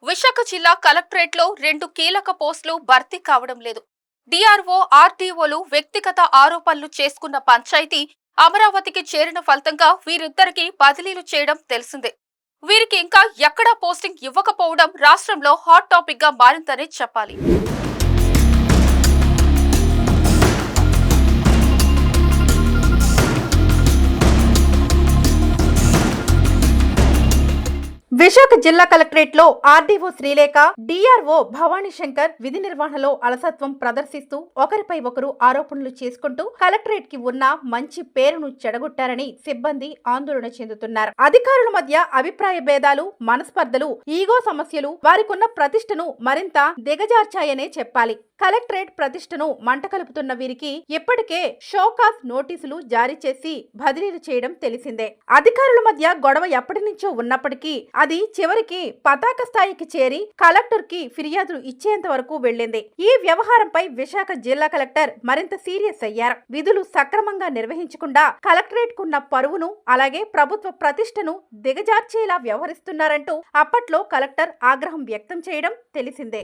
విశాఖ జిల్లా కలెక్టరేట్లో 2 కీలక పోస్టులు భర్తీ కావడం లేదు. డిఆర్ఓ, ఆర్డీఓలు వ్యక్తిగత ఆరోపణలు చేసుకున్న పంచాయతీ అమరావతికి చేరిన ఫలితంగా వీరిద్దరికి బదిలీలు చేయడం తెలిసిందే. వీరికి ఇంకా ఎక్కడా పోస్టింగ్ ఇవ్వకపోవడం రాష్ట్రంలో హాట్ టాపిక్ గా మారిందనే చెప్పాలి. విశాఖ జిల్లా కలెక్టరేట్లో ఆర్డీఓ శ్రీలేఖ, డిఆర్ఓ భవానీ శంకర్ విధి నిర్వహణలో అలసత్వం ప్రదర్శిస్తూ ఒకరిపై ఒకరు ఆరోపణలు చేసుకుంటూ కలెక్టరేట్ కి ఉన్న మంచి పేరును చెడగొట్టారని సిబ్బంది ఆందోళన చెందుతున్నారు. అధికారుల మధ్య అభిప్రాయ భేదాలు, మనస్పర్ధలు, ఈగో సమస్యలు వారికున్న ప్రతిష్టను మరింత దిగజార్చాయనే చెప్పాలి. కలెక్టరేట్ ప్రతిష్టను మంట కలుపుతున్న వీరికి ఇప్పటికే షోకాస్ నోటీసులు జారీ చేసి బదిలీలు చేయడం తెలిసిందే. అధికారుల మధ్య గొడవ ఎప్పటి నుంచో ఉన్నప్పటికీ అది చివరికి పతాక స్థాయికి చేరి కలెక్టర్ కి ఫిర్యాదులు ఇచ్చేంత వరకు వెళ్లింది. ఈ వ్యవహారంపై విశాఖ జిల్లా కలెక్టర్ మరింత సీరియస్ అయ్యారు. విధులు సక్రమంగా నిర్వహించకుండా కలెక్టరేట్ కున్న పరువును అలాగే ప్రభుత్వ ప్రతిష్టను దిగజార్చేలా వ్యవహరిస్తున్నారంటూ అప్పట్లో కలెక్టర్ ఆగ్రహం వ్యక్తం చేయడం తెలిసిందే.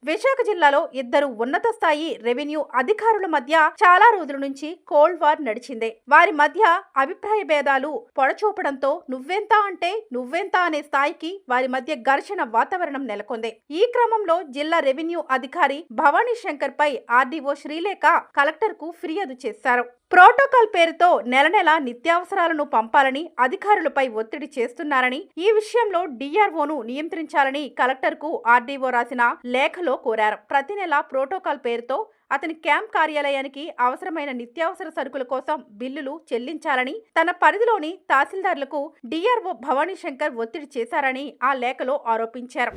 విశాఖ జిల్లాలో ఇద్దరు ఉన్నత స్థాయి రెవెన్యూ అధికారుల మధ్య చాలా రోజుల నుంచి కోల్డ్ వార్ నడిచిందే. వారి మధ్య అభిప్రాయ భేదాలు పొడచూపడంతో నువ్వెంత అంటే నువ్వెంత అనే స్థాయికి వారి మధ్య ఘర్షణ వాతావరణం నెలకొంది. ఈ క్రమంలో జిల్లా రెవెన్యూ అధికారి భవానీ శంకర్ పై ఆర్డీఓ శ్రీలేఖ కలెక్టర్ కు ఫిర్యాదు చేశారు. ప్రోటోకాల్ పేరుతో నెల నెల నిత్యావసరాలను పంపాలని అధికారులపై ఒత్తిడి చేస్తున్నారని, ఈ విషయంలో డిఆర్ఓను నియంత్రించాలని కలెక్టర్ కు ఆర్డీఓ రాసిన లేఖలో కోరారు. ప్రతి నెల ప్రోటోకాల్ పేరుతో అతని క్యాంప్ కార్యాలయానికి అవసరమైన నిత్యావసర సరుకుల కోసం బిల్లులు చెల్లించాలని తన పరిధిలోని తహసీల్దార్లకు డిఆర్ఓ భవానీ శంకర్ ఒత్తిడి చేశారని ఆ లేఖలో ఆరోపించారు.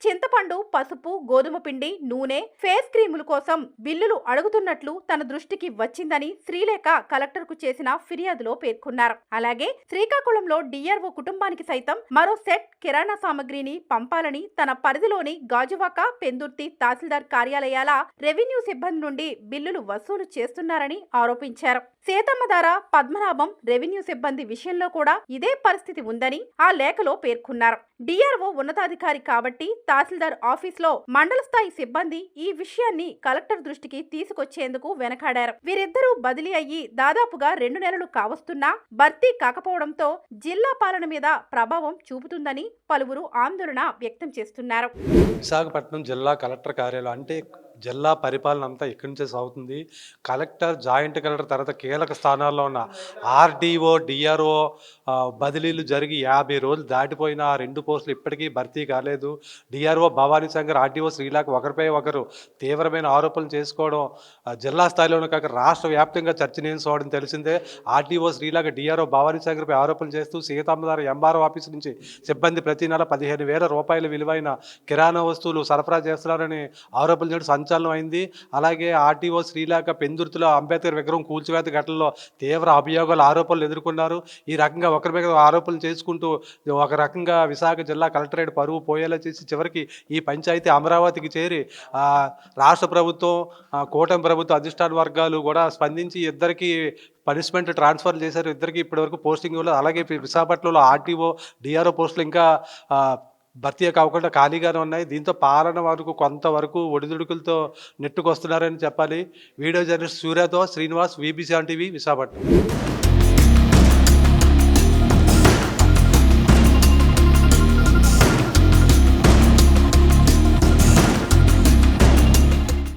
చింతపండు, పసుపు, గోధుమ పిండి, నూనె, ఫేస్ క్రీముల కోసం బిల్లులు అడుగుతున్నట్లు తన దృష్టికి వచ్చిందని శ్రీలేఖ కలెక్టర్ కు చేసిన ఫిర్యాదులో పేర్కొన్నారు. అలాగే శ్రీకాకుళంలో డిఆర్ఓ కుటుంబానికి సైతం మరో సెట్ కిరాణా సామగ్రిని పంపాలని తన పరిధిలోని గాజువాక, పెందుర్తి తహసీల్దార్ కార్యాలయాల రెవెన్యూ సిబ్బంది నుండి బిల్లులు వసూలు చేస్తున్నారని ఆరోపించారు. సీతమ్మధార, పద్మనాభం రెవెన్యూ సిబ్బంది విషయంలో కూడా ఇదే పరిస్థితి ఉందని ఆ లేఖలో పేర్కొన్నారు. డిఆర్ఓ ఉన్నతాధికారి కాబట్టి తహసీల్దార్ ఆఫీస్లో మండల స్థాయి సిబ్బంది ఈ విషయాన్ని కలెక్టర్ దృష్టికి తీసుకొచ్చేందుకు వెనకాడారు. వీరిద్దరూ బదిలీ అయ్యి దాదాపుగా 2 నెలలు కావస్తున్నా భర్తీ కాకపోవడంతో జిల్లా పాలన మీద ప్రభావం చూపుతుందని పలువురు ఆందోళన వ్యక్తం చేస్తున్నారు. విశాఖపట్నం జిల్లా కలెక్టర్ కార్యాలయం అంటే జిల్లా పరిపాలన అంతా ఇక్కడి నుంచే సాగుతుంది. కలెక్టర్, జాయింట్ కలెక్టర్ తర్వాత కీలక స్థానాల్లో ఉన్న ఆర్డీఓ, డిఆర్ఓ బదిలీలు జరిగి 50 రోజులు దాటిపోయిన ఆ 2 పోస్టులు ఇప్పటికీ భర్తీ కాలేదు. డిఆర్ఓ భవానీ శంకర్, ఆర్డీఓ శ్రీలేఖ ఒకరిపై ఒకరు తీవ్రమైన ఆరోపణలు చేసుకోవడం జిల్లా స్థాయిలోనే కాక రాష్ట్ర వ్యాప్తంగా చర్చనీయాంశం తెలిసిందే. ఆర్డీఓ శ్రీలేఖ, డిఆర్ఓ భవానీ శంకర్పై ఆరోపణలు చేస్తూ సీతమ్మధార ఎంఆర్ఓ ఆఫీసు నుంచి సిబ్బంది ప్రతి నెల 15,000 రూపాయల విలువైన కిరాణా వస్తువులు సరఫరా చేస్తున్నారని ఆరోపణలు చేయడం సంచలనం అయింది. అలాగే ఆర్టీఓ శ్రీలేఖ పెందుర్తిలో అంబేద్కర్ విగ్రహం కూల్చివేత ఘటనలో తీవ్ర అభియోగాలు, ఆరోపణలు ఎదుర్కొన్నారు. ఈ రకంగా ఒకరి మీద ఆరోపణలు చేసుకుంటూ ఒక రకంగా విశాఖ జిల్లా కలెక్టరేట్ పరువు పోయేలా చేసి చివరికి ఈ పంచాయతీ అమరావతికి చేరి రాష్ట్ర ప్రభుత్వం, కూటమి ప్రభుత్వ అధిష్టాన వర్గాలు కూడా స్పందించి ఇద్దరికి పనిష్మెంట్ ట్రాన్స్ఫర్ చేశారు. ఇద్దరికి ఇప్పటివరకు పోస్టింగ్ ఇవ్వలేదు. అలాగే విశాఖపట్నంలో ఆర్టీఓ, డిఆర్ఓ పోస్టులు ఇంకా భర్తీ కాకుండా ఖాళీగానే ఉన్నాయి. దీంతో పాలన వరకు కొంతవరకు ఒడిదుడుకులతో నెట్టుకొస్తున్నారని చెప్పాలి. వీడియో జర్నలిస్ట్ సూర్యతో శ్రీనివాస్, VB7 టీవీ, విశాఖపట్నం.